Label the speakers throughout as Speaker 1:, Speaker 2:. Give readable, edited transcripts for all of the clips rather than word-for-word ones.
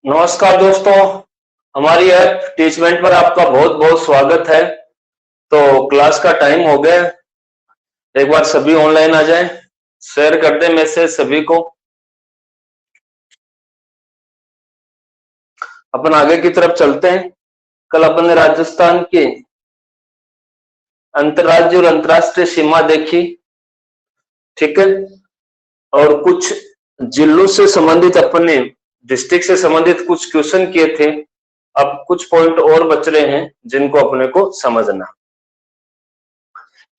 Speaker 1: नमस्कार दोस्तों, हमारी ऐप टीचमेंट पर आपका बहुत बहुत स्वागत है। तो क्लास का टाइम हो गया, एक बार सभी ऑनलाइन आ जाएं, शेयर कर दें मैसेज सभी को। अपन आगे की तरफ चलते हैं। कल अपन ने राजस्थान की अंतर्राज्य और अंतर्राष्ट्रीय सीमा देखी, ठीक है। और कुछ जिलों से संबंधित अपन ने डिस्ट्रिक्ट से संबंधित कुछ क्वेश्चन किए थे। अब कुछ पॉइंट और बच रहे हैं जिनको अपने को समझना,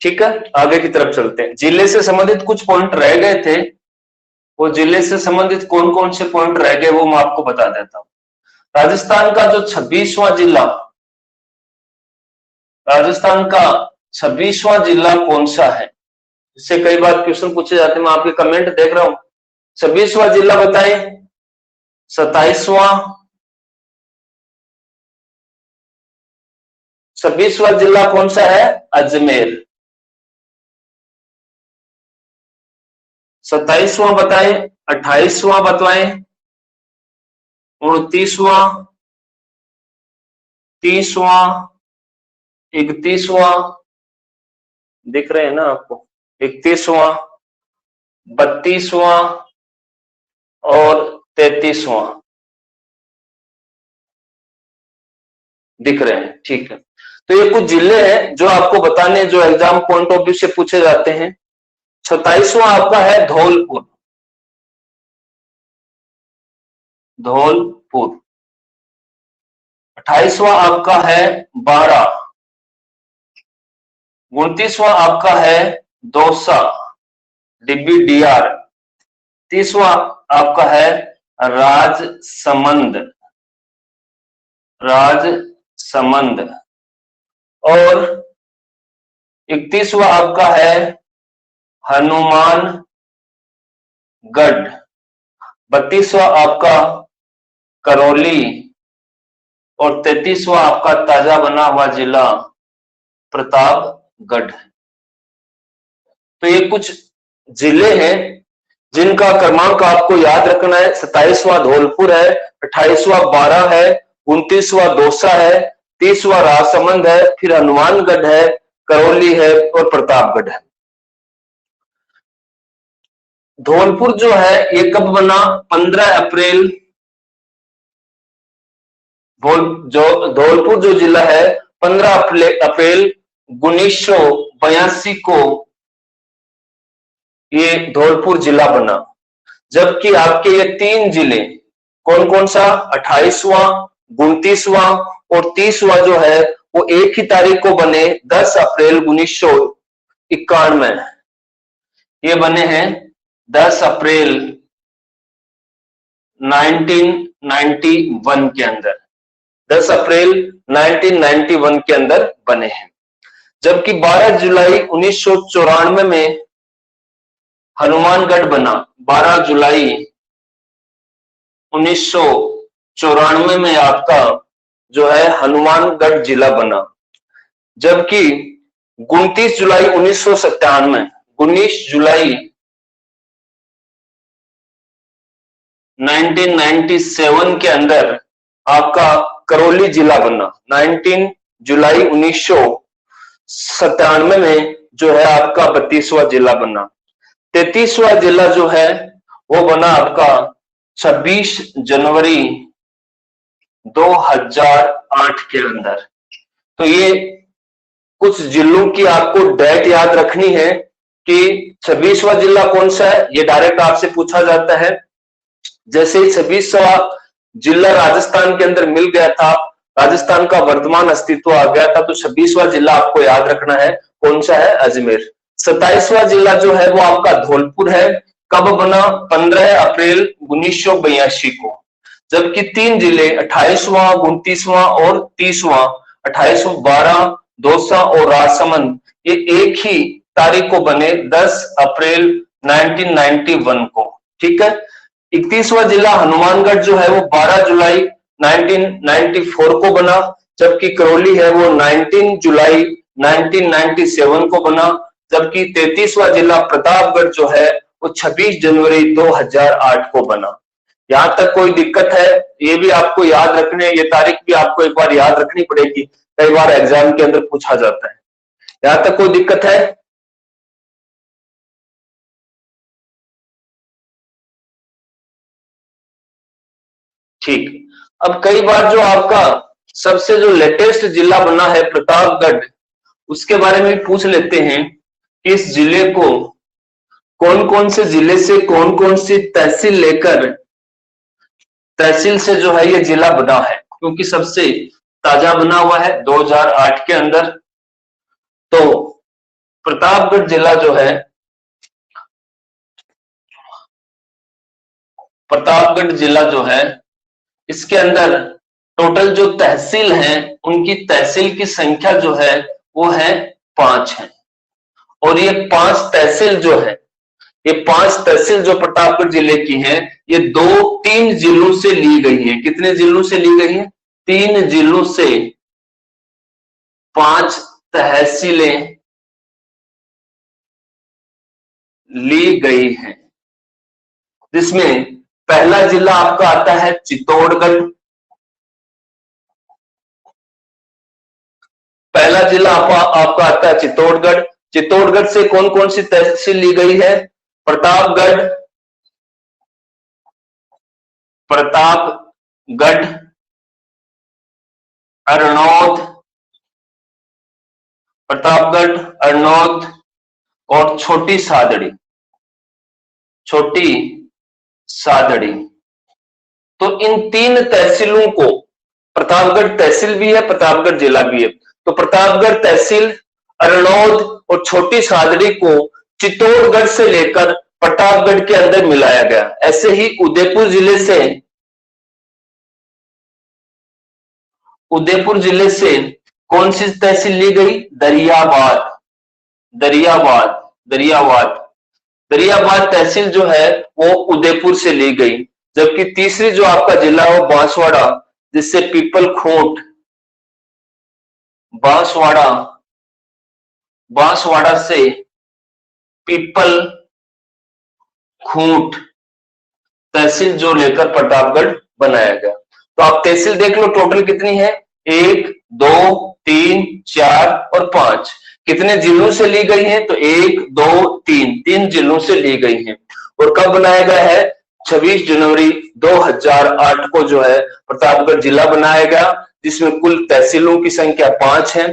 Speaker 1: ठीक है। आगे की तरफ चलते हैं। जिले से संबंधित कुछ पॉइंट रह गए थे, वो जिले से संबंधित कौन कौन से पॉइंट रह गए वो मैं आपको बता देता हूं। राजस्थान का जो 26वां जिला, राजस्थान का 26वां जिला कौन सा है, इससे कई बार क्वेश्चन पूछे जाते हैं। मैं आपके कमेंट देख रहा हूं। 26वां जिला बताएं। 27वां, 26वां जिला कौन सा है? अजमेर। 27वां बताएं। 28वां बताएं। 29वां, 30वां, 31वां, दिख रहे हैं ना आपको? 31वां, 32वां और 33वां दिख रहे हैं, ठीक है। तो ये कुछ जिले हैं जो आपको बताने, जो एग्जाम पॉइंट ऑफ व्यू से पूछे जाते हैं। 27वां आपका है धौलपुर, धौलपुर। 28वां आपका है बारा। 29वां आपका है दौसा, डिब्बी डीआर। 30वां आपका है राजसमंद, राजसमंद। और 31वां आपका है हनुमानगढ़। 32वां आपका करौली। और 33वां आपका ताजा बना हुआ जिला प्रतापगढ़। तो ये कुछ जिले हैं जिनका क्रमांक आपको याद रखना है। 27वां धौलपुर है, 28वां बारा है, 29वां दौसा है, 30वां राजसमंद है, फिर हनुमानगढ़ है, करौली है और प्रतापगढ़ है। धौलपुर जो है ये कब बना? 15 अप्रैल। धौलपुर जो जिला है 15 अप्रैल 1982 को ये धौलपुर जिला बना। जबकि आपके ये 3 जिले कौन कौन सा? 28वां, 29वां और 30वां जो है वो एक ही तारीख को बने, 10 अप्रैल 1991। ये बने हैं 10 अप्रैल 1991 के अंदर, 10 अप्रैल 1991 के अंदर बने हैं। जबकि 12 जुलाई 1994 में हनुमानगढ़ बना। 12 जुलाई 1994 में आपका जो है हनुमानगढ़ जिला बना। जबकि 29 जुलाई 1997, 19 जुलाई 1997 के अंदर आपका करौली जिला बना। 19 जुलाई 1997 में जो है आपका 32वां जिला बना। 33वां जिला जो है वो बना आपका 26 जनवरी 2008 के अंदर। तो ये कुछ जिलों की आपको डेट याद रखनी है कि 26वां जिला कौन सा है, ये डायरेक्ट आपसे पूछा जाता है। जैसे ही 26वां जिला राजस्थान के अंदर मिल गया था, राजस्थान का वर्तमान अस्तित्व आ गया था, तो 26वां जिला आपको याद रखना है कौन सा है? अजमेर। 27वां जिला जो है वो आपका धौलपुर है। कब बना? 15 अप्रैल 1982 को। जबकि 3 जिले 28वां, 29वां और 30वां, 28वां बारा, दौसा और राजसमंद, ये एक ही तारीख को बने, 10 अप्रैल 1991 को, ठीक है। 31वां जिला हनुमानगढ़ जो है वो 12 जुलाई 1994 को बना। जबकि करौली है वो 19 जुलाई 1997 को बना। जबकि 33वां जिला प्रतापगढ़ जो है वो 26 जनवरी 2008 को बना। यहां तक कोई दिक्कत है? ये भी आपको याद रखने, ये तारीख भी आपको एक बार याद रखनी पड़ेगी, कई बार एग्जाम के अंदर पूछा जाता है। यहां तक कोई दिक्कत है? ठीक। अब कई बार जो आपका सबसे जो लेटेस्ट जिला बना है प्रतापगढ़, उसके बारे में पूछ लेते हैं कि इस जिले को कौन कौन से जिले से कौन कौन सी तहसील लेकर तहसील से जो है ये जिला बना है, क्योंकि सबसे ताजा बना हुआ है 2008 के अंदर। तो प्रतापगढ़ जिला जो है, प्रतापगढ़ जिला जो है, इसके अंदर टोटल जो तहसील हैं उनकी तहसील की संख्या जो है वो है 5 है। और ये 5 तहसील जो है, ये 5 तहसील जो प्रतापगढ़ जिले की हैं, ये 3 जिलों से ली गई है। कितने जिलों से ली गई है? 3 जिलों से 5 तहसीलें ली गई हैं, जिसमें पहला जिला आपका आता है चित्तौड़गढ़। पहला जिला आपका आता है चित्तौड़गढ़। चित्तौड़गढ़ से कौन कौन सी तहसील ली गई है? प्रतापगढ़, प्रतापगढ़, अरनौद, प्रतापगढ़, अरनौद और छोटी सादड़ी। छोटी सादड़ी। तो इन 3 तहसीलों को, प्रतापगढ़ तहसील भी है, प्रतापगढ़ जिला भी है, तो प्रतापगढ़ तहसील, अरनौद और छोटी सादड़ी को चित्तौड़गढ़ से लेकर प्रतापगढ़ के अंदर मिलाया गया। ऐसे ही उदयपुर जिले से कौन सी तहसील ली गई? दरियाबाद। दरियाबाद दरियाबाद दरियाबाद तहसील जो है वो उदयपुर से ली गई। जबकि तीसरी जो आपका जिला है वो बांसवाड़ा, जिससे पीपल खूंट, बांसवाड़ा से पीपल खूंट तहसील जो लेकर प्रतापगढ़ बनाया गया। तो आप तहसील देख लो टोटल कितनी है, 1, 2, 3, 4 और 5। कितने जिलों से ली गई है? तो 1, 2, 3 जिलों से ली गई है। और कब बनाया गया है? 26 जनवरी 2008 को जो है प्रतापगढ़ जिला बनाया गया, जिसमें कुल तहसीलों की संख्या 5 है।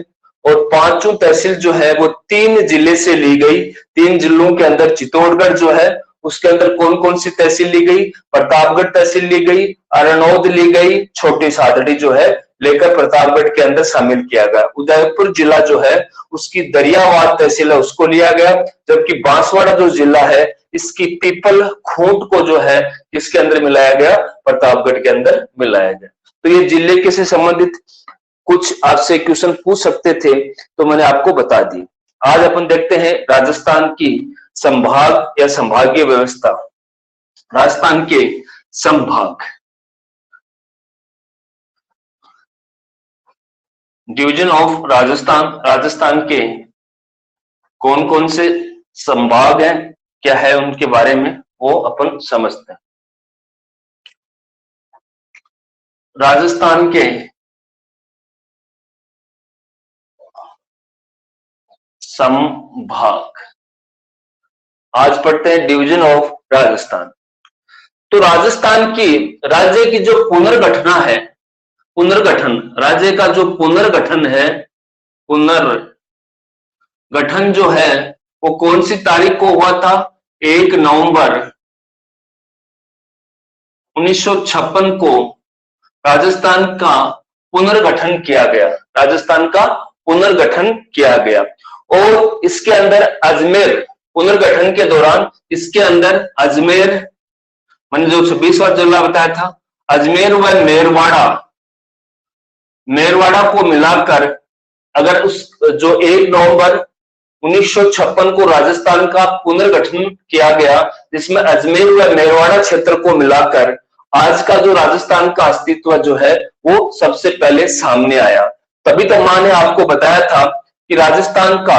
Speaker 1: और 5 तहसील जो है वो 3 जिले से ली गई। 3 जिलों के अंदर चित्तौड़गढ़ जो है, उसके अंदर कौन कौन सी तहसील ली गई? प्रतापगढ़ तहसील ली गई, अरनौद ली गई, छोटी सादड़ी जो है लेकर प्रतापगढ़ के अंदर शामिल किया गया। उदयपुर जिला जो है उसकी दरियाबाद तहसील है, उसको लिया गया। जबकि बांसवाड़ा जो जिला है, इसकी पीपल खूंट को जो है इसके अंदर मिलाया गया, प्रतापगढ़ के अंदर मिलाया गया। तो ये जिले के से संबंधित कुछ आपसे क्वेश्चन पूछ सकते थे, तो मैंने आपको बता दी। आज अपन देखते हैं राजस्थान की संभाग या संभागीय व्यवस्था। राजस्थान के संभाग, डिवीजन ऑफ राजस्थान। राजस्थान के कौन कौन से संभाग हैं, क्या है उनके बारे में वो अपन समझते हैं। राजस्थान के संभाग, आज पढ़ते हैं डिवीजन ऑफ राजस्थान। तो राजस्थान की राज्य की जो पुनर्गठना है, पुनर्गठन, राज्य का जो पुनर्गठन है, पुनर्गठन जो है वो कौन सी तारीख को हुआ था? 1 नवंबर 1956 को राजस्थान का पुनर्गठन किया गया। राजस्थान का पुनर्गठन किया गया। और इसके अंदर अजमेर, पुनर्गठन के दौरान इसके अंदर अजमेर, मैंने जो 26वां जिला बताया था, अजमेर व मेरवाड़ा को मिलाकर, अगर उस जो 1 नवंबर 1956 को राजस्थान का पुनर्गठन किया गया, जिसमें अजमेर व मेरवाड़ा क्षेत्र को मिलाकर आज का जो राजस्थान का अस्तित्व जो है वो सबसे पहले सामने आया। तभी तो मां ने आपको बताया था कि राजस्थान का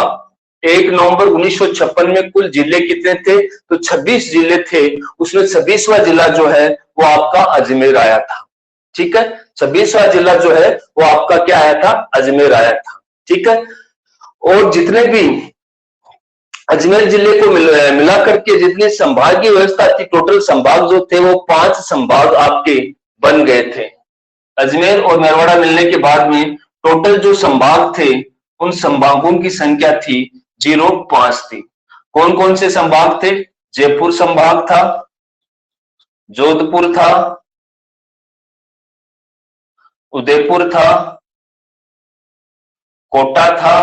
Speaker 1: 1 नवंबर 1956 में कुल जिले कितने थे? तो 26 जिले थे। उसमें 26वां जिला जो है वो आपका अजमेर आया था। ठीक है, 26वां जिला जो है वो आपका क्या आया था, अजमेर आया था। ठीक है, और जितने भी अजमेर जिले को मिला करके जितनी संभागीय व्यवस्था थी, टोटल संभाग जो थे वो 5 संभाग आपके बन गए थे। अजमेर और मेरवाड़ा मिलने के बाद में टोटल जो संभाग थे उन संभागों की संख्या थी 05 थी। कौन कौन से संभाग थे? जयपुर संभाग था, जोधपुर था, उदयपुर था, कोटा था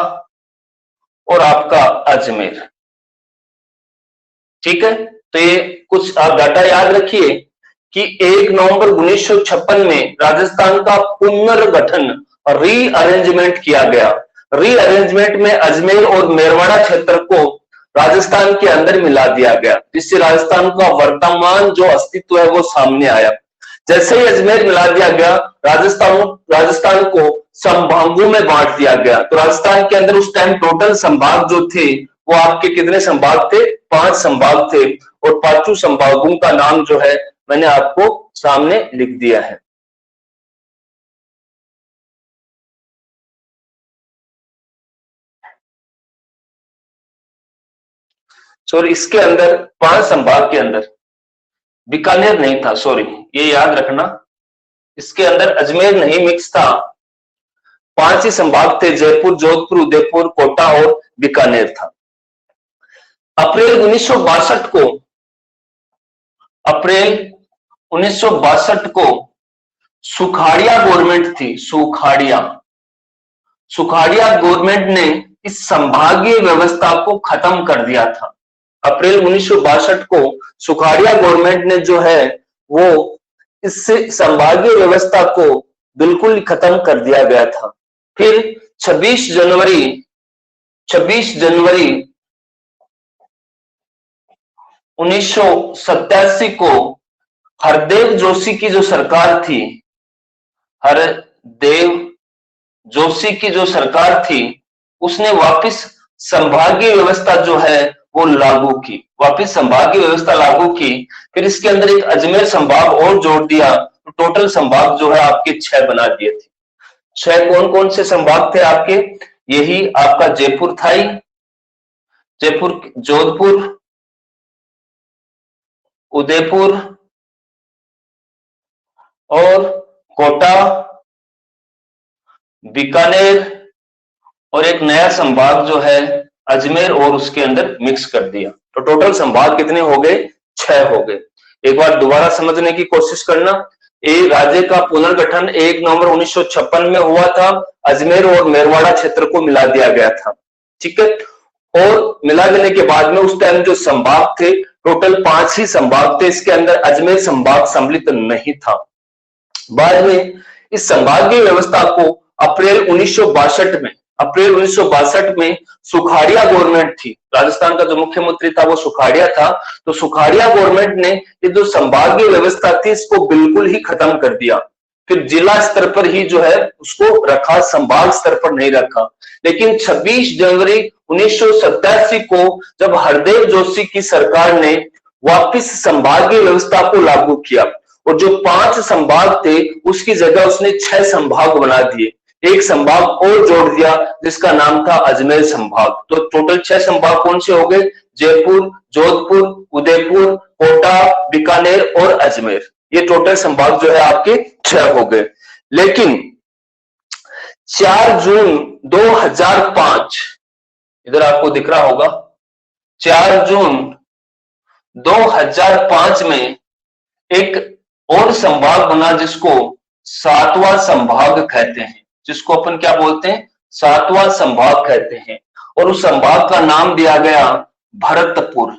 Speaker 1: और आपका अजमेर। ठीक है, तो ये कुछ आप डाटा याद रखिए कि 1 नवंबर 1956 में राजस्थान का पुनर्गठन रीअरेंजमेंट किया गया। रीअरेंजमेंट में अजमेर और मेरवाड़ा क्षेत्र को राजस्थान के अंदर मिला दिया गया, जिससे राजस्थान का वर्तमान जो अस्तित्व है वो सामने आया। जैसे ही अजमेर मिला दिया गया, राजस्थान को संभागों में बांट दिया गया। तो राजस्थान के अंदर उस टाइम टोटल संभाग जो थे वो आपके कितने संभाग थे? 5 संभाग थे, और 5 संभागों का नाम जो है मैंने आपको सामने लिख दिया है। सॉरी, इसके अंदर 5 संभाग के अंदर बीकानेर नहीं था, सॉरी, ये याद रखना। इसके अंदर अजमेर नहीं मिक्स था, 5 ही संभाग थे, जयपुर, जोधपुर, उदयपुर, कोटा और बीकानेर था। अप्रैल 1962 को सुखाड़िया गवर्नमेंट थी, सुखाड़िया गवर्नमेंट ने इस संभागीय व्यवस्था को खत्म कर दिया था। अप्रैल 1962 को सुखाड़िया गवर्नमेंट ने जो है वो इस संभागीय व्यवस्था को बिल्कुल खत्म कर दिया गया था। फिर 26 जनवरी 1987 को हरदेव जोशी की जो सरकार थी, उसने वापस संभागीय व्यवस्था जो है वो लागू की, फिर इसके अंदर एक अजमेर संभाग और जोड़ दिया, तो टोटल संभाग जो है आपके 6 बना दिए थे। 6 कौन कौन से संभाग थे आपके? यही आपका जयपुर था ही, जयपुर, जोधपुर, उदयपुर और कोटा, बीकानेर और एक नया संभाग जो है अजमेर, और उसके अंदर मिक्स कर दिया। तो टोटल संभाग कितने हो गए? 6 हो गए। एक बार दोबारा समझने की कोशिश करना। ये राज्य का पुनर्गठन 1 नवंबर 1956 में हुआ था, अजमेर और मेरवाड़ा क्षेत्र को मिला दिया गया था। ठीक है, और मिला देने के बाद में उस टाइम जो संभाग थे टोटल 5 ही संभाग थे, इसके अंदर अजमेर संभाग सम्मिलित नहीं था। बाद में इस संभागीय व्यवस्था को अप्रैल 1962 में सुखाड़िया गवर्नमेंट थी, राजस्थान का जो मुख्यमंत्री था वो सुखाड़िया था, तो सुखाड़िया गवर्नमेंट ने ये जो संभागीय व्यवस्था थी इसको बिल्कुल ही खत्म कर दिया। फिर जिला स्तर पर ही जो है उसको रखा, संभाग स्तर पर नहीं रखा। लेकिन 26 जनवरी 1987 को जब हरदेव जोशी की सरकार ने वापस संभागीय व्यवस्था को लागू किया और जो 5 संभाग थे उसकी जगह उसने 6 संभाग बना दिए, एक संभाग और जोड़ दिया जिसका नाम था अजमेर संभाग। तो टोटल 6 संभाग कौन से हो गए? जयपुर, जोधपुर, उदयपुर, कोटा, बीकानेर और अजमेर। ये टोटल संभाग जो है आपके 6 हो गए। लेकिन 4 जून 2005, इधर आपको दिख रहा होगा, 4 जून 2005 में एक और संभाग बना जिसको 7वां संभाग कहते हैं, जिसको अपन क्या बोलते हैं? 7वां संभाग कहते हैं, और उस संभाग का नाम दिया गया भरतपुर।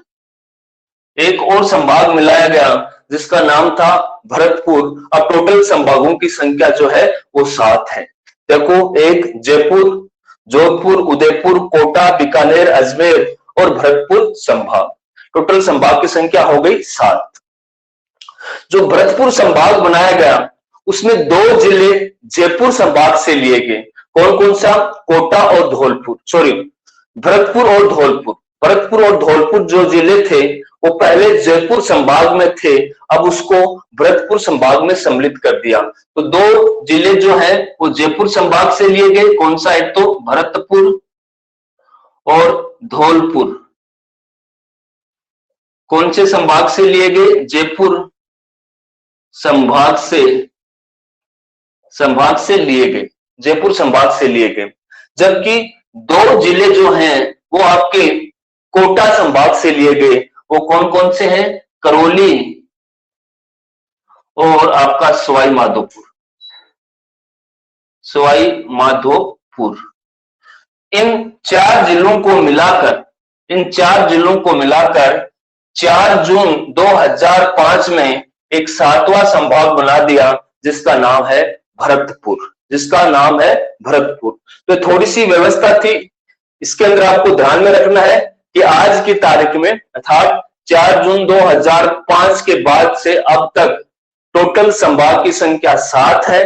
Speaker 1: एक और संभाग मिलाया गया जिसका नाम था भरतपुर। अब टोटल संभागों की संख्या जो है वो 7 है। देखो, एक जयपुर, जोधपुर, उदयपुर, कोटा, बीकानेर, अजमेर और भरतपुर संभाग, टोटल संभाग की संख्या हो गई 7। जो भरतपुर संभाग बनाया गया उसमें 2 जिले जयपुर संभाग से लिए गए। कौन कौन सा? कोटा और धौलपुर, सॉरी, भरतपुर और धौलपुर। भरतपुर और धौलपुर जो जिले थे वो पहले जयपुर संभाग में थे, अब उसको भरतपुर संभाग में सम्मिलित कर दिया। तो दो जिले जो है वो जयपुर संभाग से लिए गए, कौन सा, एक तो भरतपुर और धौलपुर। कौन से संभाग से लिए गए? जयपुर संभाग से लिए गए, जयपुर संभाग से लिए गए। जबकि दो जिले जो हैं वो आपके कोटा संभाग से लिए गए, वो कौन कौन से हैं? करौली और आपका सवाई माधोपुर। इन चार जिलों को मिलाकर 4 जून 2005 में एक 7वां संभाग बना दिया जिसका नाम है भरतपुर। तो थोड़ी सी व्यवस्था थी, इसके अंदर आपको ध्यान में रखना है कि आज की तारीख में अर्थात 4 जून 2005 के बाद से अब तक टोटल संभाग की संख्या 7 है।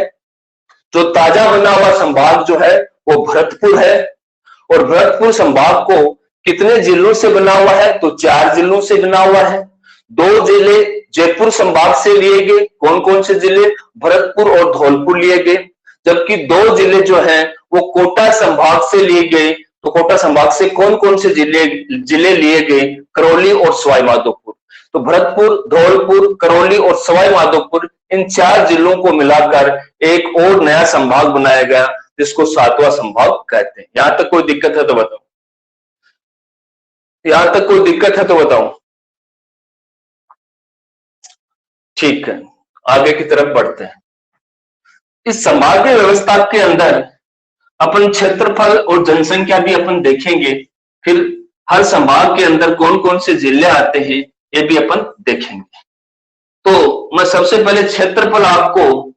Speaker 1: जो ताजा बना हुआ संभाग जो है वो भरतपुर है, और भरतपुर संभाग को कितने जिलों से बना हुआ है? तो 4 जिलों से बना हुआ है। 2 जिले जयपुर संभाग से लिए गए, कौन कौन से जिले? भरतपुर और धौलपुर लिए गए। जबकि 2 जिले जो हैं वो कोटा संभाग से लिए गए। तो कोटा संभाग से कौन कौन से जिले लिए गए? करौली और सवाई माधोपुर। तो भरतपुर, धौलपुर, करौली और सवाई माधोपुर, इन 4 जिलों को मिलाकर एक और नया संभाग बनाया गया जिसको 7वां संभाग कहते हैं। यहां तक कोई दिक्कत है तो बताओ? ठीक है, आगे की तरफ बढ़ते हैं। इस संभागीय व्यवस्था के अंदर अपन क्षेत्रफल और जनसंख्या भी अपन देखेंगे, फिर हर संभाग के अंदर कौन कौन से जिले आते हैं ये भी अपन देखेंगे। तो मैं सबसे पहले क्षेत्रफल आपको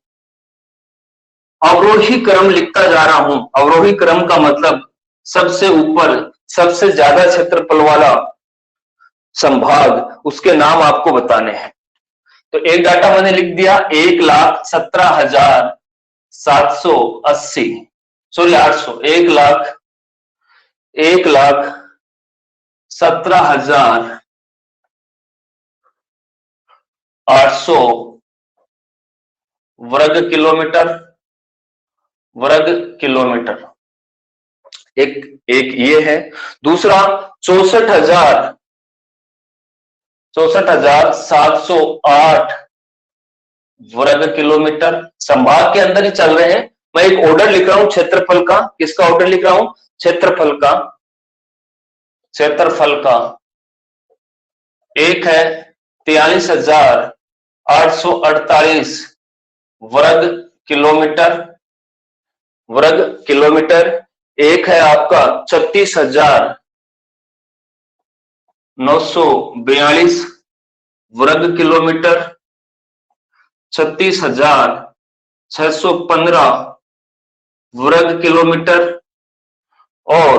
Speaker 1: अवरोही क्रम लिखता जा रहा हूं। अवरोही क्रम का मतलब सबसे ऊपर सबसे ज्यादा क्षेत्रफल वाला संभाग, उसके नाम आपको बताने हैं। तो एक डाटा मैंने लिख दिया, 1,17,780, सॉरी 800, 1,17,800 वर्ग किलोमीटर। एक ये है। दूसरा 64,708 वर्ग किलोमीटर। संभाग के अंदर ही चल रहे हैं, मैं एक ऑर्डर लिख रहा हूं क्षेत्रफल का। किसका ऑर्डर लिख रहा हूं? क्षेत्रफल का। एक है 43,848 वर्ग किलोमीटर। एक है आपका 36,942 वर्ग किलोमीटर। 36,615 वर्ग किलोमीटर और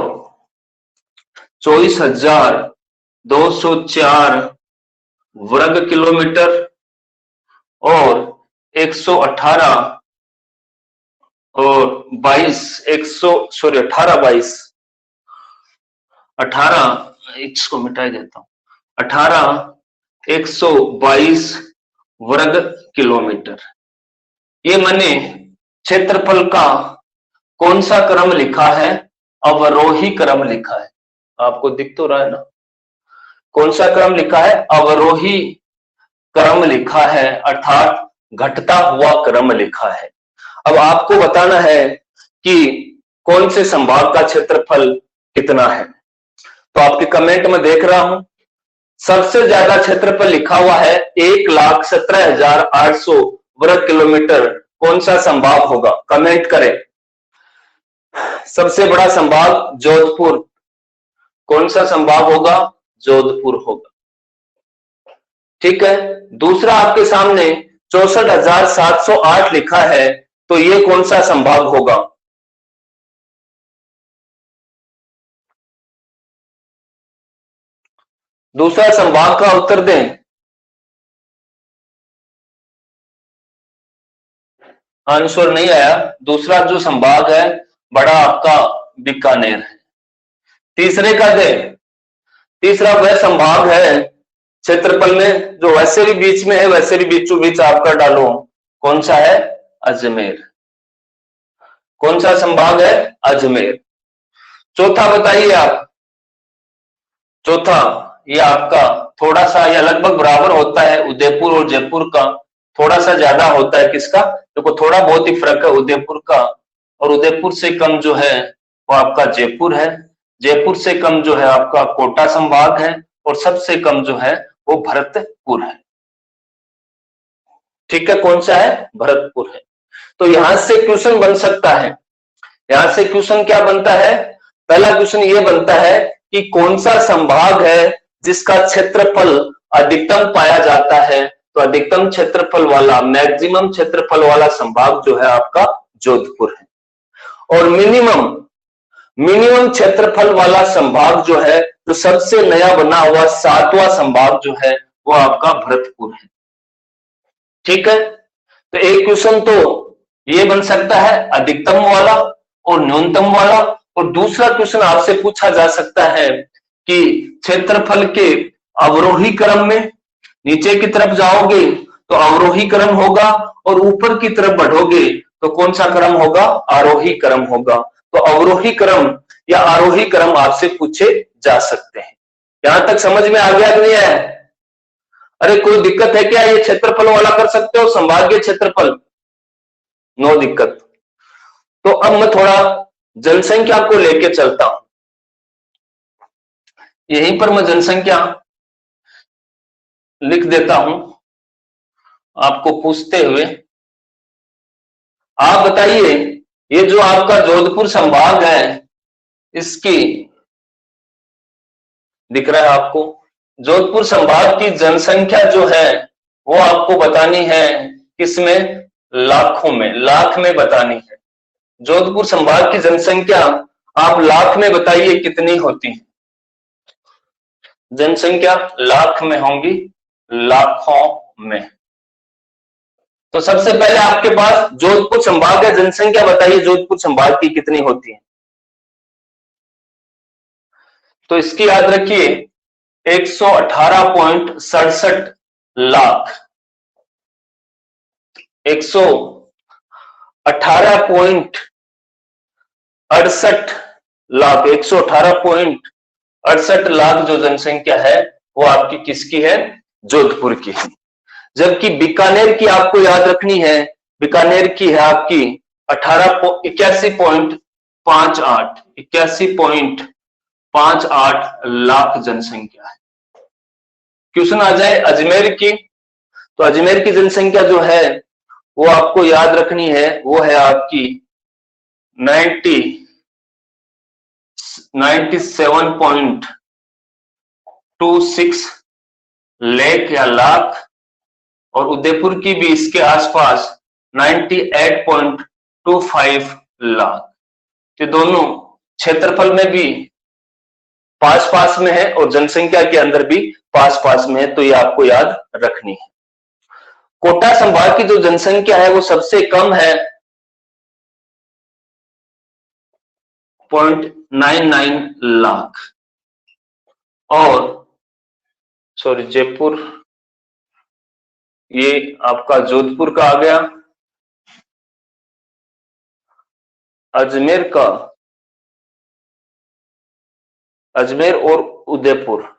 Speaker 1: 24,204 वर्ग किलोमीटर और 118 और 22 इसको मिटा देता हूं, 122 वर्ग किलोमीटर। ये मैंने क्षेत्रफल का कौन सा क्रम लिखा है? अवरोही क्रम लिखा है। आपको दिख तो रहा है ना? कौन सा क्रम लिखा है? अवरोही क्रम लिखा है, अर्थात घटता हुआ क्रम लिखा है। अब आपको बताना है कि कौन से संभाग का क्षेत्रफल कितना है। तो आपके कमेंट में देख रहा हूं, सबसे ज्यादा क्षेत्रफल लिखा हुआ है 1,17,800 वर्ग किलोमीटर। कौन सा संभाग होगा? कमेंट करें। सबसे बड़ा संभाग जोधपुर। कौन सा संभाग होगा? जोधपुर होगा। ठीक है। दूसरा आपके सामने 64,708 लिखा है, तो ये कौन सा संभाग होगा? दूसरा संभाग का उत्तर दें। आंसर नहीं आया। दूसरा जो संभाग है बड़ा आपका बीकानेर है। तीसरे का दें। तीसरा वह संभाग है क्षेत्रफल में जो वैसे भी बीच में है, वैसे भी बीचों बीच आपका डालो, कौन सा है? अजमेर। कौन सा संभाग है? अजमेर। चौथा बताइए आप। चौथा ये आपका थोड़ा सा या लगभग बराबर होता है उदयपुर और जयपुर का, थोड़ा सा ज्यादा होता है किसका? देखो थोड़ा बहुत ही फर्क है उदयपुर का, और उदयपुर से कम जो है वो आपका जयपुर है। जयपुर से कम जो है आपका कोटा संभाग है, और सबसे कम जो है वो भरतपुर है। ठीक है, कौन सा है? भरतपुर है। तो यहां से क्वेश्चन बन सकता है। यहां से क्वेश्चन क्या बनता है? पहला क्वेश्चन ये बनता है कि कौन सा संभाग है जिसका क्षेत्रफल अधिकतम पाया जाता है? तो अधिकतम क्षेत्रफल वाला, मैक्सिमम क्षेत्रफल वाला संभाग जो है आपका जोधपुर है। और मिनिमम क्षेत्रफल वाला संभाग जो है, जो सबसे नया बना हुआ 7वां संभाग जो है वो आपका भरतपुर है। ठीक है, तो एक क्वेश्चन तो ये बन सकता है अधिकतम वाला और न्यूनतम वाला, और दूसरा क्वेश्चन आपसे पूछा जा सकता है कि क्षेत्रफल के अवरोही क्रम में, नीचे की तरफ जाओगे तो अवरोही क्रम होगा, और ऊपर की तरफ बढ़ोगे तो कौन सा क्रम होगा? आरोही क्रम होगा। तो अवरोही क्रम या आरोही क्रम आपसे पूछे जा सकते हैं। यहां तक समझ में आ गया कि नहीं है? अरे कोई दिक्कत है क्या? ये क्षेत्रफल वाला कर सकते हो, संभागीय क्षेत्रफल, नो दिक्कत। तो अब मैं थोड़ा जनसंख्या को लेके चलता हूं। यहीं पर मैं जनसंख्या लिख देता हूं आपको पूछते हुए। आप बताइए, ये जो आपका जोधपुर संभाग है, इसकी दिख रहा है आपको? जोधपुर संभाग की जनसंख्या जो है वो आपको बतानी है किसमें? लाखों में, लाख में बतानी है। जोधपुर संभाग की जनसंख्या आप लाख में बताइए कितनी होती है? जनसंख्या लाख में होंगी, लाखों में। तो सबसे पहले आपके पास जोधपुर संभाग है, जनसंख्या बताइए जोधपुर संभाग की कितनी होती है? तो इसकी याद रखिए 118.67 लाख। 118.68 लाख, 118.68 लाख जो जनसंख्या है वो आपकी किसकी है? जोधपुर की है। जबकि बीकानेर की आपको याद रखनी है, बीकानेर की है आपकी 81.58 लाख जनसंख्या है। क्वेश्चन आ जाए अजमेर की, तो अजमेर की जनसंख्या जो है वो आपको याद रखनी है, वो है आपकी 97.26 लाख या लाख, और उदयपुर की भी इसके आसपास 98.25 लाख। ये दोनों क्षेत्रफल में भी पास पास में है और जनसंख्या के अंदर भी पास पास में है, तो ये आपको याद रखनी है। कोटा संभाग की जो जनसंख्या है वो सबसे कम है 0.99 लाख, और सॉरी जयपुर, ये आपका जोधपुर का आ गया। अजमेर का, अजमेर और उदयपुर,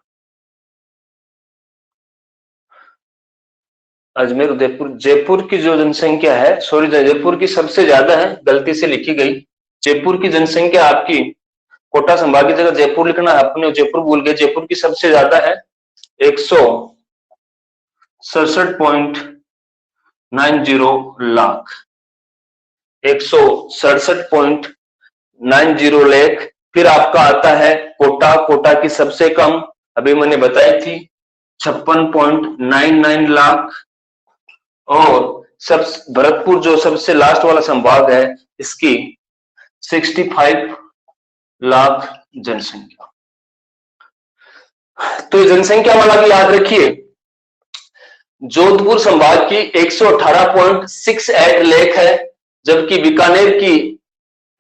Speaker 1: अजमेर उदयपुर, जयपुर की जो जनसंख्या है, सॉरी जयपुर की सबसे ज्यादा है, गलती से लिखी गई। जयपुर की जनसंख्या आपकी, कोटा संभाग की जगह जयपुर लिखना है, अपने जयपुर भूल गए, जयपुर की सबसे ज्यादा है 167.90 लाख, 167.90 लाख। फिर आपका आता है कोटा, कोटा की सबसे कम अभी मैंने बताई थी 56.99 लाख, और सब भरतपुर जो सबसे लास्ट वाला संभाग है इसकी 65 लाख जनसंख्या। तो जनसंख्या वाला भी याद रखिए, जोधपुर संभाग की 118.68 लाख है, जबकि बीकानेर की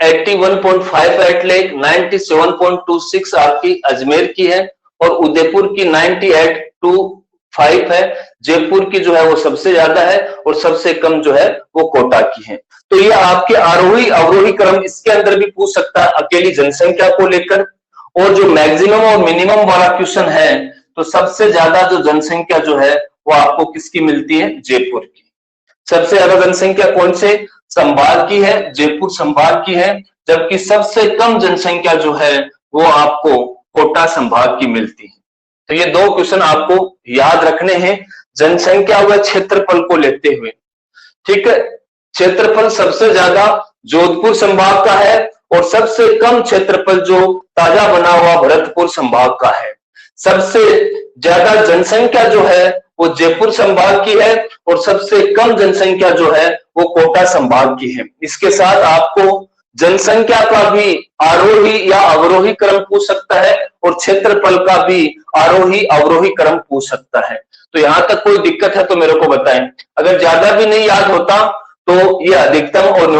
Speaker 1: 81.58 लाख, 97.26 आपकी अजमेर की है, और उदयपुर की 98.25 है। जयपुर की जो है वो सबसे ज्यादा है और सबसे कम जो है वो कोटा की है। तो ये आपके आरोही अवरोही क्रम इसके अंदर भी पूछ सकता है अकेली जनसंख्या को लेकर। और जो मैक्सिमम और मिनिमम वाला क्वेश्चन है, तो सबसे ज्यादा जो जनसंख्या जो है वो आपको किसकी मिलती है? जयपुर की। सबसे ज्यादा जनसंख्या कौन से संभाग की है? जयपुर संभाग की है। जबकि सबसे कम जनसंख्या जो है वो आपको कोटा संभाग की मिलती है। तो ये दो क्वेश्चन आपको याद रखने हैं जनसंख्या व क्षेत्रफल को लेते हुए। ठीक है, क्षेत्रफल सबसे ज्यादा जोधपुर संभाग का है और सबसे कम क्षेत्रफल जो ताजा बना हुआ भरतपुर संभाग का है। सबसे ज्यादा जनसंख्या जो है वो जयपुर संभाग की है और सबसे कम जनसंख्या जो है वो कोटा संभाग की है। इसके साथ आपको जनसंख्या का भी आरोही या अवरोही क्रम पूछ सकता है और क्षेत्रफल का भी आरोही अवरोही क्रम पूछ सकता है। तो यहां तक कोई दिक्कत है तो मेरे को बताएं। अगर ज्यादा भी नहीं याद होता तो ये अधिकतम और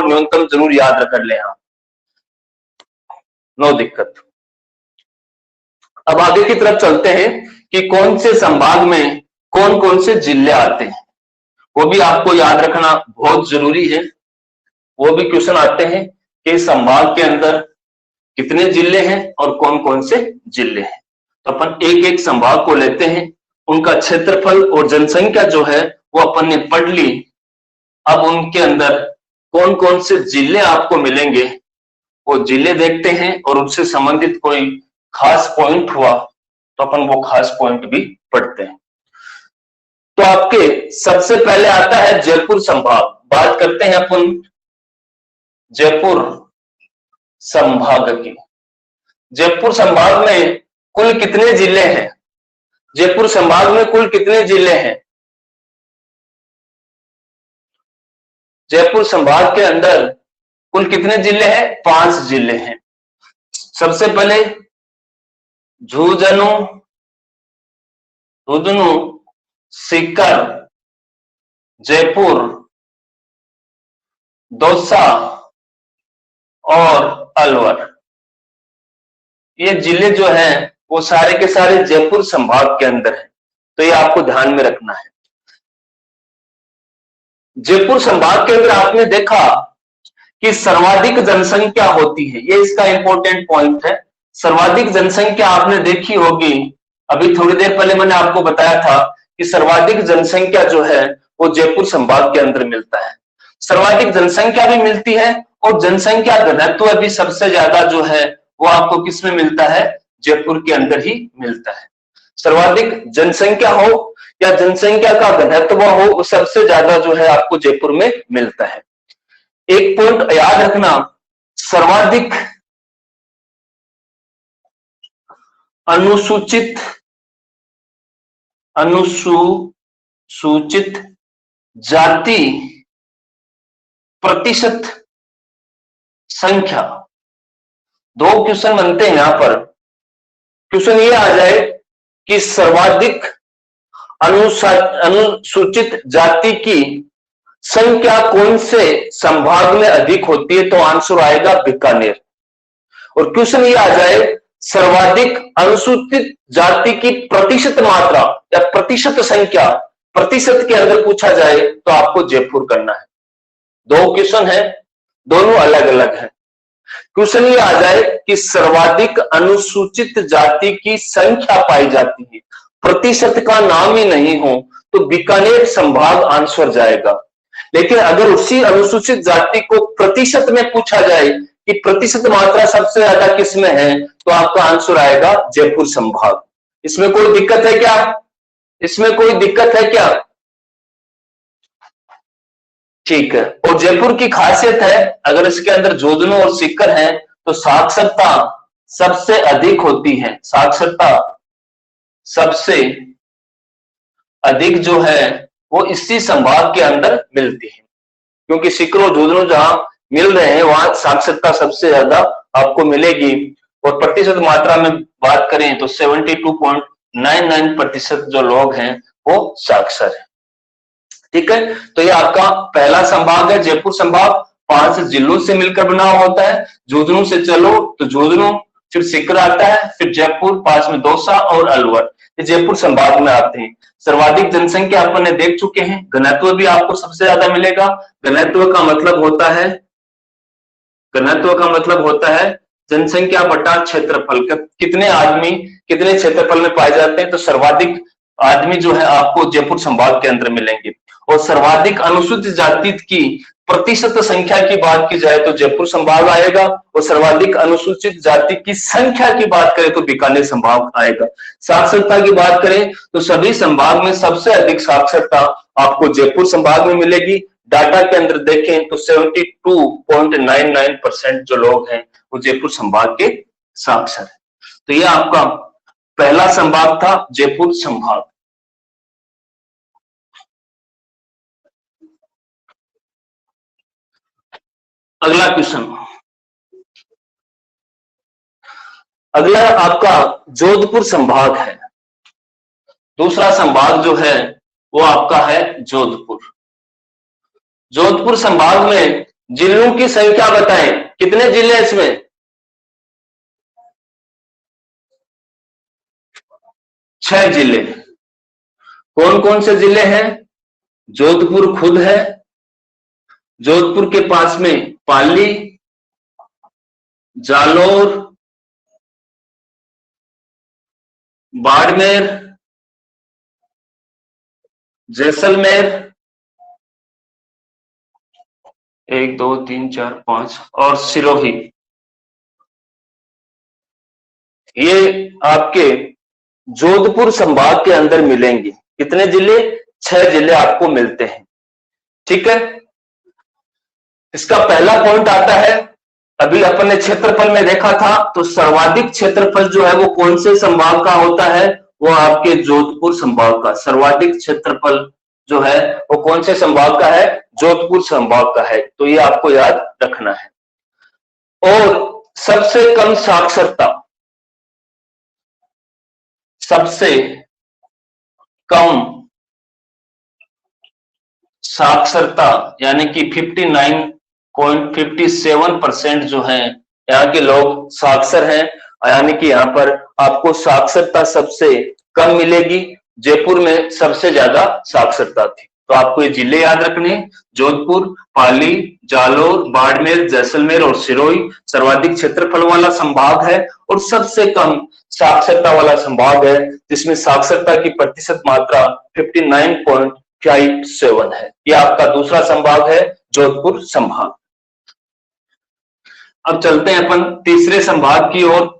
Speaker 1: न्यूनतम जरूर याद कर लें आप, नो दिक्कत। अब आगे की तरफ चलते हैं कि कौन से संभाग में कौन कौन से जिले आते हैं, वो भी आपको याद रखना बहुत जरूरी है। वो भी क्वेश्चन आते हैं कि संभाग के अंदर कितने जिले हैं और कौन कौन से जिले हैं। तो अपन एक एक संभाग को लेते हैं, उनका क्षेत्रफल और जनसंख्या जो है वो अपन ने पढ़ ली। अब उनके अंदर कौन कौन से जिले आपको मिलेंगे वो जिले देखते हैं और उससे संबंधित कोई खास पॉइंट हुआ तो अपन वो खास पॉइंट भी पढ़ते हैं। तो आपके सबसे पहले आता है जयपुर संभाग। बात करते हैं अपन जयपुर संभाग की। जयपुर संभाग में कुल कितने जिले हैं? जयपुर संभाग में कुल कितने जिले हैं? जयपुर संभाग के अंदर कुल कितने जिले हैं? 5 जिले हैं। सबसे पहले झुंझुनू, सीकर, जयपुर, दौसा और अलवर। ये जिले जो हैं वो सारे के सारे जयपुर संभाग के अंदर हैं। तो ये आपको ध्यान में रखना है। जयपुर संभाग के अंदर आपने देखा कि सर्वाधिक जनसंख्या होती है, ये इसका इंपॉर्टेंट पॉइंट है। सर्वाधिक जनसंख्या आपने देखी होगी, अभी थोड़ी देर पहले मैंने आपको बताया था कि सर्वाधिक जनसंख्या जो है वो जयपुर संभाग के अंदर मिलता है। सर्वाधिक जनसंख्या भी मिलती है और जनसंख्या घनत्व भी सबसे ज्यादा जो है वो आपको किसमें मिलता है? जयपुर के अंदर ही मिलता है। सर्वाधिक जनसंख्या हो या जनसंख्या का घनत्व हो, वो सबसे ज्यादा जो है आपको जयपुर में मिलता है। एक पॉइंट याद रखना, सर्वाधिक अनुसूचित जाति प्रतिशत संख्या। 2 क्वेश्चन बनते हैं यहां पर। क्वेश्चन ये आ जाए कि सर्वाधिक अनुसूचित जाति की संख्या कौन से संभाग में अधिक होती है, तो आंसर आएगा बीकानेर। और क्वेश्चन ये आ जाए सर्वाधिक अनुसूचित जाति की प्रतिशत मात्रा या प्रतिशत संख्या, प्रतिशत के अंदर पूछा जाए तो आपको जयपुर करना है। 2 क्वेश्चन है, दोनों अलग अलग हैं। क्वेश्चन ये आ जाए कि सर्वाधिक अनुसूचित जाति की संख्या पाई जाती है, प्रतिशत का नाम ही नहीं हो, तो बीकानेर संभाग आंसर जाएगा। लेकिन अगर उसी अनुसूचित जाति को प्रतिशत में पूछा जाए कि प्रतिशत मात्रा सबसे ज्यादा किसमें है, तो आपका आंसर आएगा जयपुर संभाग। इसमें कोई दिक्कत है क्या? इसमें कोई दिक्कत है क्या? ठीक है। और जयपुर की खासियत है, अगर इसके अंदर झुंझुनू और सीकर है तो साक्षरता सबसे अधिक होती है। साक्षरता सबसे अधिक जो है वो इसी संभाग के अंदर मिलती है, क्योंकि सीकर और झुंझुनू जहां मिल रहे हैं वहां साक्षरता सबसे ज्यादा आपको मिलेगी। और प्रतिशत मात्रा में बात करें तो 72.99% जो लोग हैं वो साक्षर है। ठीक है, तो ये आपका पहला संभाग है जयपुर संभाग। 5 जिलों से मिलकर बना होता है। झुंझुनू से चलो तो झुंझुनू, फिर सीकर आता है, फिर जयपुर, पास में दौसा और अलवर, ये जयपुर संभाग में आते हैं। सर्वाधिक जनसंख्या अपन ने देख चुके हैं। घनत्व भी आपको सबसे ज्यादा मिलेगा। घनत्व का मतलब होता है, घनत्व का मतलब होता है जनसंख्या बटा क्षेत्रफल, कितने आदमी कितने क्षेत्रफल में पाए जाते हैं। तो सर्वाधिक आदमी जो है आपको जयपुर संभाग के अंदर मिलेंगे। और सर्वाधिक अनुसूचित जाति की प्रतिशत संख्या की बात की जाए तो जयपुर संभाग आएगा, और सर्वाधिक अनुसूचित जाति की संख्या की बात करें तो बीकानेर संभाग आएगा। साक्षरता की बात करें तो सभी संभाग में सबसे अधिक साक्षरता आपको जयपुर संभाग में मिलेगी। डाटा के अंदर देखें तो 72.99% जो लोग हैं वो जयपुर संभाग के साक्षर है। तो यह आपका पहला संभाग था, जयपुर संभाग। अगला क्वेश्चन, अगला आपका जोधपुर संभाग है। दूसरा संभाग जो है वो आपका है जोधपुर। जोधपुर संभाग में जिलों की संख्या बताएं, कितने जिले इसमें? 6 जिले। कौन कौन से जिले हैं? जोधपुर खुद है, जोधपुर के पास में पाली, जालोर, बाड़मेर, जैसलमेर, 1 2 3 4 5 और सिरोही। ये आपके जोधपुर संभाग के अंदर मिलेंगे। कितने जिले? 6 जिले आपको मिलते हैं। ठीक है, इसका पहला पॉइंट आता है, अभी अपन ने क्षेत्रफल में देखा था, तो सर्वाधिक क्षेत्रफल जो है वो कौन से संभाग का होता है? वो आपके जोधपुर संभाग का। सर्वाधिक क्षेत्रफल जो है वो कौन से संभाग का है? जोधपुर संभाग का है। तो ये आपको याद रखना है। और सबसे कम साक्षरता, सबसे कम साक्षरता यानी कि 59.57% जो है यहाँ के लोग साक्षर हैं, यानी कि यहाँ पर आपको साक्षरता सबसे कम मिलेगी। जयपुर में सबसे ज्यादा साक्षरता थी। तो आपको ये जिले याद रखने, जोधपुर, पाली, जालोर, बाड़मेर, जैसलमेर और सिरोही सर्वाधिक क्षेत्रफल वाला संभाग है और सबसे कम साक्षरता वाला संभाग है, जिसमें साक्षरता की प्रतिशत मात्रा 59.57 है। ये आपका दूसरा संभाग है, जोधपुर संभाग। अब चलते हैं अपन तीसरे संभाग की ओर।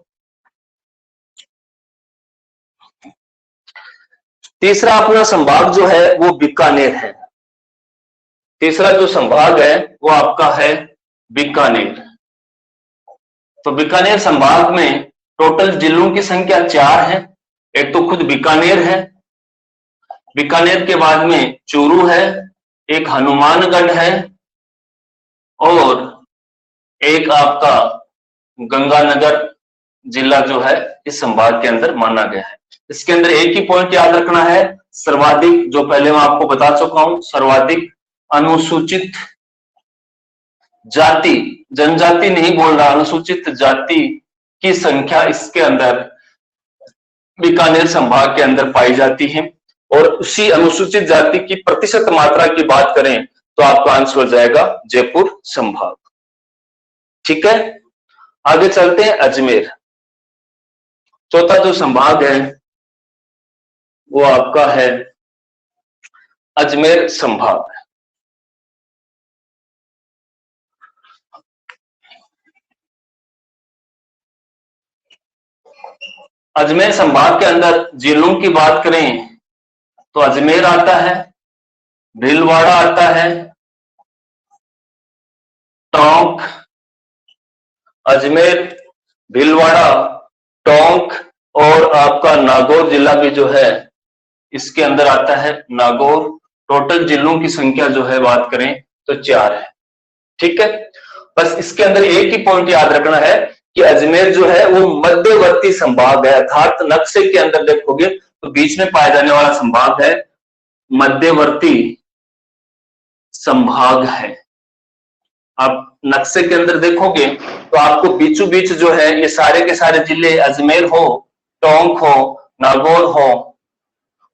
Speaker 1: तीसरा अपना संभाग जो है वो बीकानेर है। तीसरा जो संभाग है वो आपका है बीकानेर। तो बीकानेर संभाग में टोटल जिलों की संख्या 4 है। एक तो खुद बीकानेर है, बीकानेर के बाद में चूरू है, एक हनुमानगढ़ है और एक आपका गंगानगर जिला जो है इस संभाग के अंदर माना गया है। इसके अंदर एक ही पॉइंट याद रखना है, सर्वाधिक, जो पहले मैं आपको बता चुका हूं, सर्वाधिक अनुसूचित जाति, जनजाति नहीं बोल रहा, अनुसूचित जाति की संख्या इसके अंदर बीकानेर संभाग के अंदर पाई जाती है। और उसी अनुसूचित जाति की प्रतिशत मात्रा की बात करें तो आपका आंसर हो जाएगा जयपुर संभाग। ठीक है, आगे चलते हैं अजमेर। चौथा जो संभाग है वो आपका है अजमेर संभाग। अजमेर संभाग के अंदर जिलों की बात करें तो अजमेर आता है, भीलवाड़ा आता है, टोंक, अजमेर, भीलवाड़ा, टोंक और आपका नागौर जिला भी जो है इसके अंदर आता है, नागौर। टोटल जिलों की संख्या जो है बात करें तो 4 है। ठीक है, बस इसके अंदर एक ही पॉइंट याद रखना है कि अजमेर जो है वो मध्यवर्ती संभाग है, अर्थात नक्शे के अंदर देखोगे तो बीच में पाया जाने वाला संभाग है, मध्यवर्ती संभाग है। आप नक्शे के अंदर देखोगे तो आपको बीचों बीच जो है ये सारे के सारे जिले, अजमेर हो, टोंक हो, नागौर हो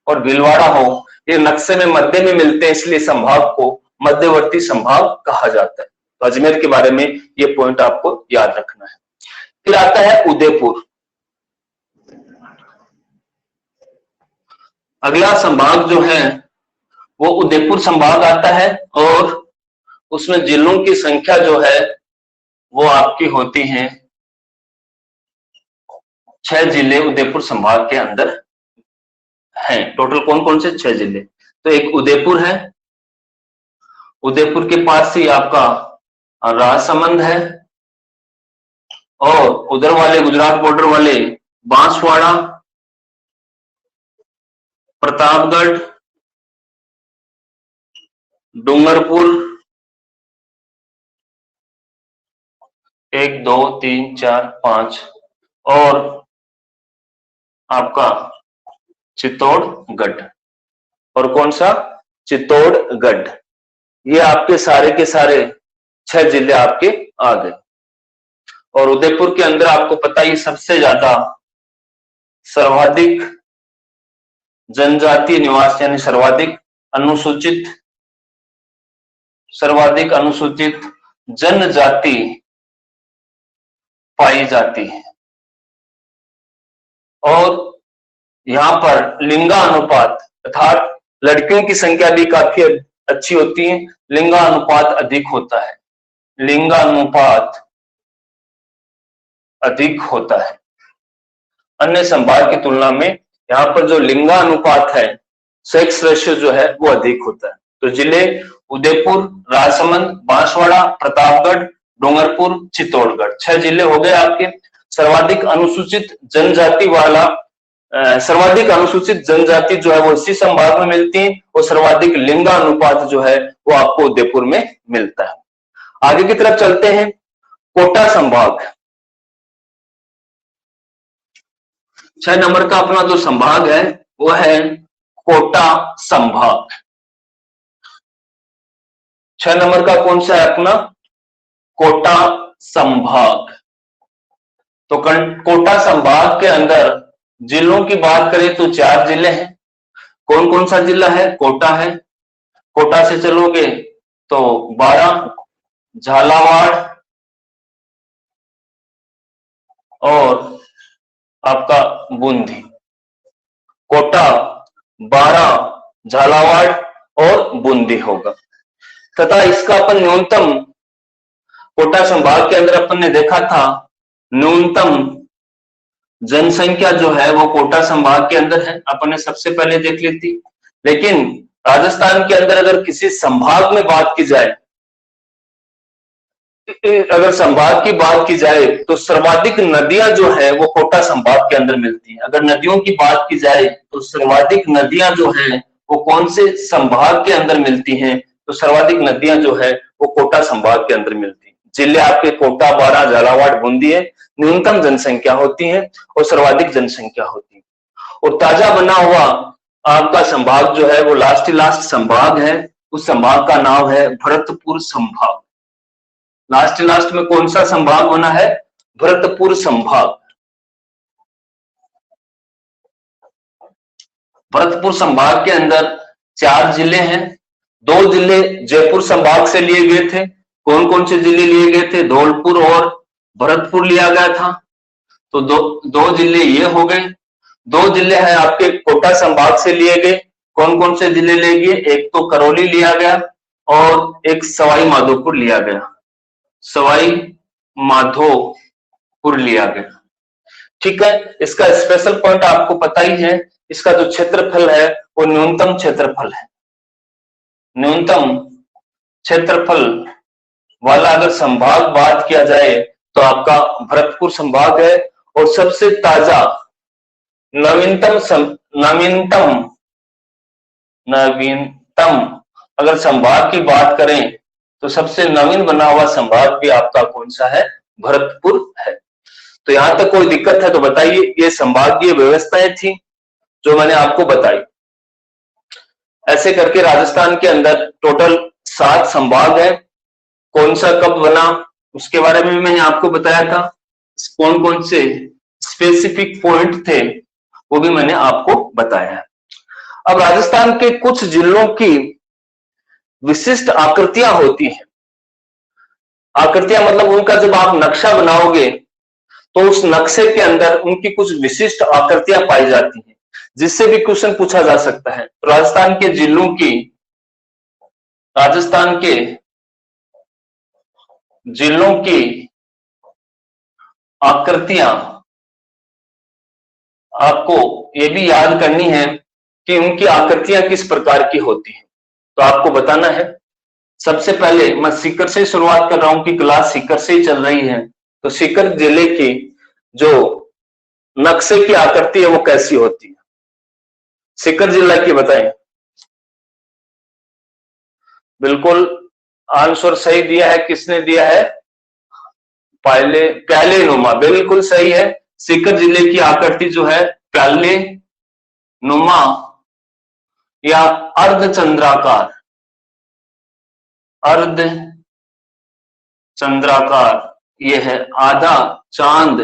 Speaker 1: और भीलवाड़ा हो, ये नक्शे में मध्य में मिलते हैं, इसलिए संभाग को मध्यवर्ती संभाग कहा जाता है। तो अजमेर के बारे में ये पॉइंट आपको याद रखना है। फिर आता है उदयपुर। अगला संभाग जो है वो उदयपुर संभाग आता है और उसमें जिलों की संख्या जो है वो आपकी होती है 6 जिले उदयपुर संभाग के अंदर हैं। टोटल कौन कौन से 6 जिले? तो एक उदयपुर है, उदयपुर के पास ही आपका राजसमंद है और उधर वाले गुजरात बॉर्डर वाले बांसवाड़ा, प्रतापगढ़, डूंगरपुर, 1 2 3 4 5 और आपका चित्तौड़गढ़। और कौन सा? चित्तौड़गढ़। ये आपके सारे के सारे 6 जिले आपके आ गए। और उदयपुर के अंदर आपको पता ही सबसे ज्यादा सर्वाधिक जनजातीय निवास यानी सर्वाधिक अनुसूचित जनजाति पाई जाती है। और यहाँ पर लिंगानुपात अर्थात लड़कियों की संख्या भी काफी अच्छी होती है, लिंगानुपात अधिक होता है, लिंगानुपात अधिक होता है। अन्य संभाग की तुलना में यहाँ पर जो लिंगानुपात है, सेक्स रेशियो जो है वो अधिक होता है। तो जिले उदयपुर, राजसमंद, बांसवाड़ा, प्रतापगढ़, डूंगरपुर, चित्तौड़गढ़ 6 जिले हो गए आपके। सर्वाधिक अनुसूचित जनजाति जो है वो इसी संभाग में मिलती है और सर्वाधिक लिंगानुपात जो है वो आपको उदयपुर में मिलता है। आगे की तरफ चलते हैं। कोटा संभाग, 6 नंबर का अपना जो संभाग है वो है कोटा संभाग। 6 नंबर का कौन सा है अपना? कोटा संभाग। तो कोटा संभाग के अंदर जिलों की बात करें तो 4 जिले हैं। कौन कौन सा जिला है? कोटा है। कोटा से चलोगे तो 12, झालावाड़ और आपका बूंदी। कोटा, 12, झालावाड़ और बूंदी होगा। तथा इसका अपन न्यूनतम कोटा संभाग के अंदर अपन ने देखा था, न्यूनतम जनसंख्या जो है वो कोटा संभाग के अंदर है, अपन ने सबसे पहले देख ली थी। लेकिन राजस्थान के अंदर अगर किसी संभाग में बात की जाए, अगर संभाग की बात की जाए तो सर्वाधिक नदियां जो है वो कोटा संभाग के अंदर मिलती हैं। अगर नदियों की बात की जाए तो सर्वाधिक नदियां जो है वो कौन से संभाग के अंदर मिलती हैं? तो सर्वाधिक नदियां जो है वो कोटा संभाग के अंदर मिलती हैं। जिले आपके कोटा, 12, झालावाड़, बूंदी है। न्यूनतम जनसंख्या होती है और सर्वाधिक जनसंख्या होती है। और ताजा बना हुआ आपका संभाग जो है वो लास्ट संभाग है, उस संभाग का नाम है भरतपुर संभाग। लास्ट में कौन सा संभाग बना है? भरतपुर संभाग। भरतपुर संभाग के अंदर 4 जिले हैं। 2 जिले जयपुर संभाग से लिए गए थे। कौन कौन से जिले लिए गए थे? धौलपुर और भरतपुर लिया गया था। तो दो जिले ये हो गए। 2 जिले हैं आपके कोटा संभाग से लिए गए। कौन कौन से जिले लिए गए? एक तो करौली लिया गया और एक सवाई माधोपुर लिया गया। सवाई माधोपुर लिया गया। ठीक है, इसका स्पेशल पॉइंट आपको पता ही है, इसका जो क्षेत्रफल है वो न्यूनतम क्षेत्रफल है। न्यूनतम क्षेत्रफल वाला अगर संभाग बात किया जाए तो आपका भरतपुर संभाग है। और सबसे ताजा नवीनतम अगर संभाग की बात करें तो सबसे नवीन बना हुआ संभाग भी आपका कौन सा है? भरतपुर है। तो यहां तक कोई दिक्कत है तो बताइए। ये संभागीय व्यवस्थाएं थी जो मैंने आपको बताई। ऐसे करके राजस्थान के अंदर टोटल 7 संभाग है कौन सा कब बना उसके बारे में मैंने आपको बताया था, कौन कौन से स्पेसिफिक पॉइंट थे वो भी मैंने आपको बताया है। अब राजस्थान के कुछ जिलों की विशिष्ट आकृतियां होती हैं। आकृतियां मतलब उनका जब आप नक्शा बनाओगे तो उस नक्शे के अंदर उनकी कुछ विशिष्ट आकृतियां पाई जाती हैं, जिससे भी क्वेश्चन पूछा जा सकता है। तो राजस्थान के जिलों की आकृतियां आपको ये भी याद करनी है कि उनकी आकृतियां किस प्रकार की होती हैं, तो आपको बताना है। सबसे पहले मैं सीकर से शुरुआत कर रहा हूं कि क्लास सीकर से ही चल रही है, तो सीकर जिले की जो नक्शे की आकृति है वो कैसी होती है, सीकर जिला की बताएं। बिल्कुल आंसर सही दिया है, किसने दिया है, प्याले नुमा, बिल्कुल सही है। सीकर जिले की आकृति जो है प्याले नुमा या अर्धचंद्राकार, ये है आधा चांद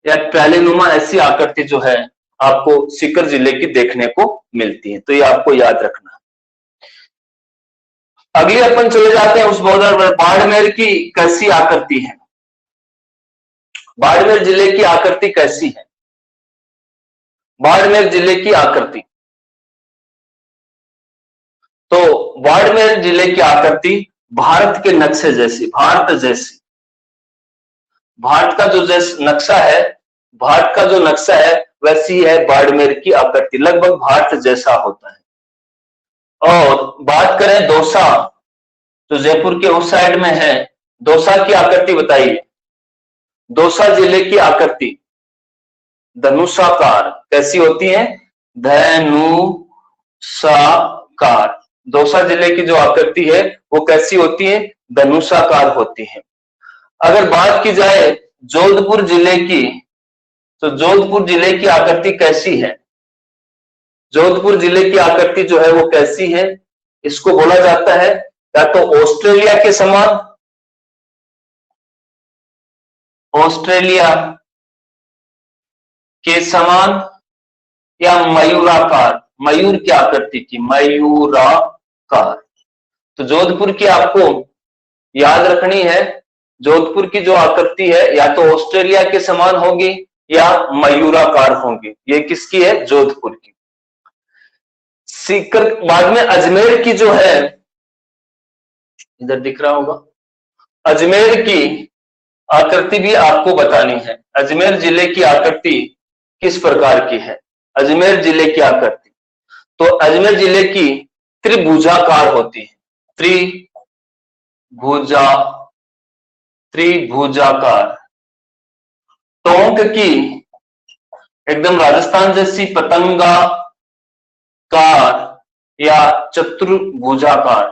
Speaker 1: या प्याले नुमा, ऐसी आकृति जो है आपको सीकर जिले की देखने को मिलती है, तो ये आपको याद रखना। अगली अपन चले जाते हैं उस बॉर्डर पर, बाड़मेर की कैसी आकृति है, बाड़मेर जिले की आकृति कैसी है, बाड़मेर जिले की आकृति। तो बाड़मेर जिले की आकृति भारत के नक्शे जैसी, भारत जैसी, भारत का जो नक्शा है, भारत का जो नक्शा है वैसी है बाड़मेर की आकृति, लगभग भारत जैसा होता है। और बात करें दौसा, तो जयपुर के उस साइड में है, दौसा की आकृति बताइए। दौसा जिले की आकृति धनुषाकार कैसी होती है, धनुषाकार। दौसा जिले की जो आकृति है वो कैसी होती है, धनुषाकार होती है। अगर बात की जाए जोधपुर जिले की, तो जोधपुर जिले की आकृति कैसी है, जोधपुर जिले की आकृति जो है वो कैसी है, इसको बोला जाता है या तो ऑस्ट्रेलिया के समान, ऑस्ट्रेलिया के समान, या मयूराकार, मयूर की आकृति की, मयूराकार। तो जोधपुर की आपको याद रखनी है, जोधपुर की जो आकृति है या तो ऑस्ट्रेलिया के समान होगी या मयूराकार होगी। ये किसकी है, जोधपुर की। सीकर, बाद में अजमेर की जो है, इधर दिख रहा होगा, अजमेर की आकृति भी आपको बतानी है। अजमेर जिले की आकृति किस प्रकार की है, अजमेर जिले की आकृति, तो अजमेर जिले की त्रिभुजाकार होती है, त्रिभुजाकार। टोंक की एकदम राजस्थान जैसी पतंगाकार या चतुर्भुजाकार,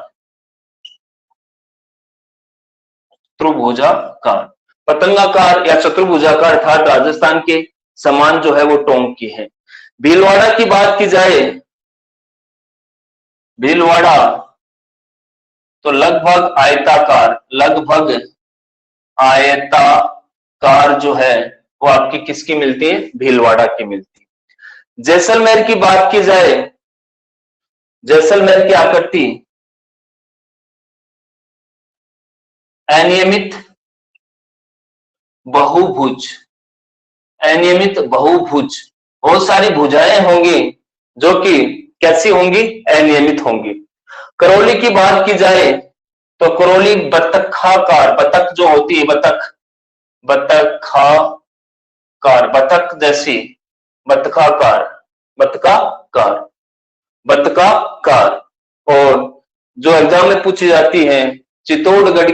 Speaker 1: पतंगाकार या चतुर्भुजाकार अर्थात राजस्थान के समान जो है वो टोंक की है। भीलवाड़ा की बात की जाए, भीलवाड़ा तो लगभग आयताकार, लगभग आयताकार जो है वो आपकी किसकी मिलती है, भीलवाड़ा की मिलती है। जैसलमेर की बात की जाए, जैसलमेर की आकृति अनियमित बहुभुज, अनियमित बहुभुज, बहुत सारी भुजाएं होंगी जो कि कैसी होंगी, अनियमित होंगी। करौली की बात की जाए तो करौली बतखाकार, बतख जो होती है, बतखाकार, बतख जैसी, बतखाकार, बतखाकार। और जो एग्जाम में पूछी जाती है चित्तौड़गढ़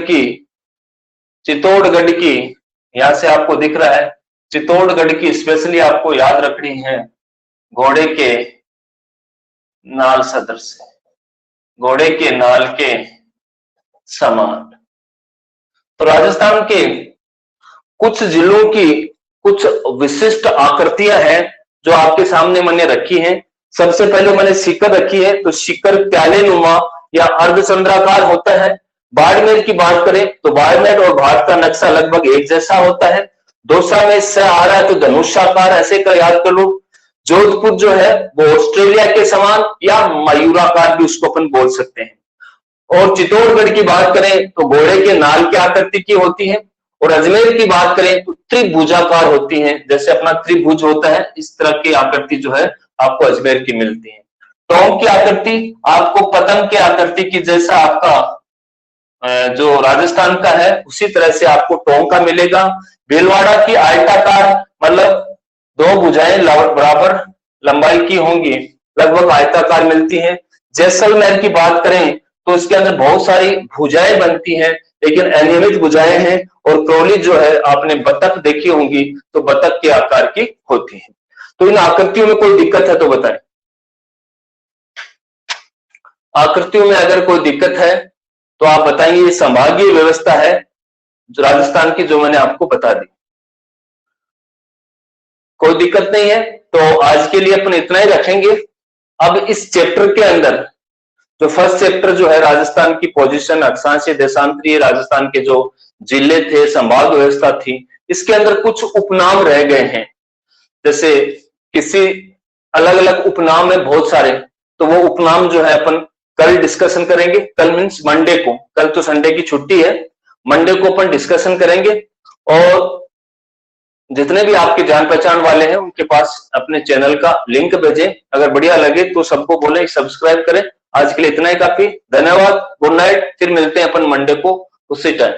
Speaker 1: की, यहां से आपको दिख रहा है, चित्तौड़गढ़ की स्पेशली आपको याद रखनी है, घोड़े के नाल सदृश, घोड़े के नाल के समान। तो राजस्थान के कुछ जिलों की कुछ विशिष्ट आकृतियां हैं जो आपके सामने मैंने रखी हैं। सबसे पहले मैंने सीकर रखी है, तो सीकर प्याले नुमा या अर्धचंद्राकार होता है। बाड़मेर की बात करें तो बाड़मेर और भारत का नक्शा लगभग एक जैसा होता है। दौसा में स आ रहा है तो धनुषाकार ऐसे का याद कर लो। जोधपुर जो है वो ऑस्ट्रेलिया के समान या मयूराकार भी उसको अपन बोल सकते हैं। और चित्तौड़गढ़ की बात करें तो घोड़े के नाल की आकृति की होती है। और अजमेर की बात करें तो त्रिभुजाकार होती है, जैसे अपना त्रिभुज होता है इस तरह की आकृति जो है आपको अजमेर की मिलती है। टोंक की आकृति आपको पतंग की आकृति की जैसा आपका जो राजस्थान का है उसी तरह से आपको टोंक का मिलेगा। भीलवाड़ा की आयताकार मतलब दो भुजाएं बराबर लंबाई की होंगी, लगभग आयताकार मिलती हैं। जैसलमेर की बात करें तो इसके अंदर बहुत सारी भुजाएं बनती हैं लेकिन अनियमित भुजाएं हैं। और क्रोली जो है आपने बतख देखी होंगी तो बतख के आकार की होती है। तो इन आकृतियों में कोई दिक्कत है तो बताएं। आकृतियों में अगर कोई दिक्कत है तो आप बताएंगे। ये संभागीय व्यवस्था है जो राजस्थान की जो मैंने आपको बता दी। कोई दिक्कत नहीं है तो आज के लिए अपन इतना ही रखेंगे। अब इस चैप्टर के अंदर जो फर्स्ट चैप्टर जो है राजस्थान की पोजीशन, अक्षांशीय देशांतरीय, राजस्थान के जो जिले थे, संभाग व्यवस्था थी, इसके अंदर कुछ उपनाम रह गए हैं। जैसे किसी अलग अलग उपनाम है बहुत सारे, तो वो उपनाम जो है अपन कल डिस्कशन करेंगे। कल मीन्स मंडे को, कल तो संडे की छुट्टी है, मंडे को अपन डिस्कशन करेंगे। और जितने भी आपके जान पहचान वाले हैं उनके पास अपने चैनल का लिंक भेजें। अगर बढ़िया लगे तो सबको बोले सब्सक्राइब करें। आज के लिए इतना ही काफी। धन्यवाद, गुड नाइट। फिर मिलते हैं अपन मंडे को उसी टाइम।